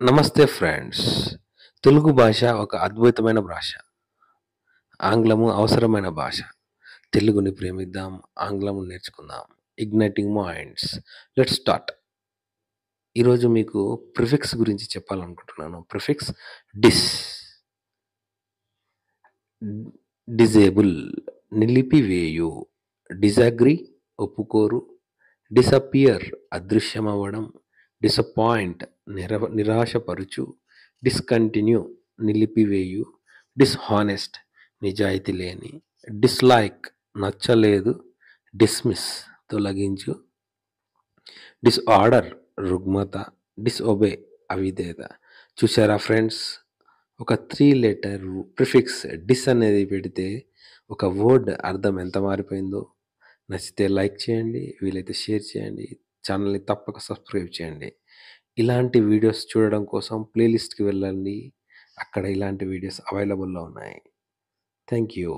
నమస్తే ఫ్రెండ్స్. తెలుగు భాష ఒక అద్భుతమైన భాష. ఆంగ్లము అవసరమైన భాష. తెలుగుని ప్రేమిద్దాం, ఆంగ్లము నేర్చుకుందాం. Igniting minds. Let's start. ఈరోజు మీకు ప్రిఫిక్స్ గురించి చెప్పాలనుకుంటున్నాను. ప్రిఫిక్స్ డిస్, డిజేబుల్, నిలిపివేయు, డిజాగ్రీ, ఒప్పుకోరు, డిసపియర్, అదృశ్యమవ్వడం, డిసప్పాయింట్, నిరాశపరుచు, డిస్కంటిన్యూ, నిలిపివేయు, డిస్హానెస్ట్, నిజాయితీ లేని, డిస్లైక్, నచ్చలేదు, డిస్మిస్, తొలగించు, డిస్ఆర్డర్, రుగ్మత, డిసొబే, అవిధేయత. చూసారా ఫ్రెండ్స్, ఒక 3 లెటర్ ప్రిఫిక్స్ డిస్ అనేది పెడితే ఒక వర్డ్ అర్థం ఎంత మారిపోయిందో. నచ్చితే లైక్ చేయండి, వీలైతే షేర్ చేయండి, ఛానల్ని తప్పక సబ్స్క్రైబ్ చేయండి. ఇలాంటి వీడియోస్ చూడడం కోసం ప్లేలిస్ట్కి వెళ్ళండి, అక్కడ ఇలాంటి వీడియోస్ అవైలబుల్లో ఉన్నాయి. Thank you.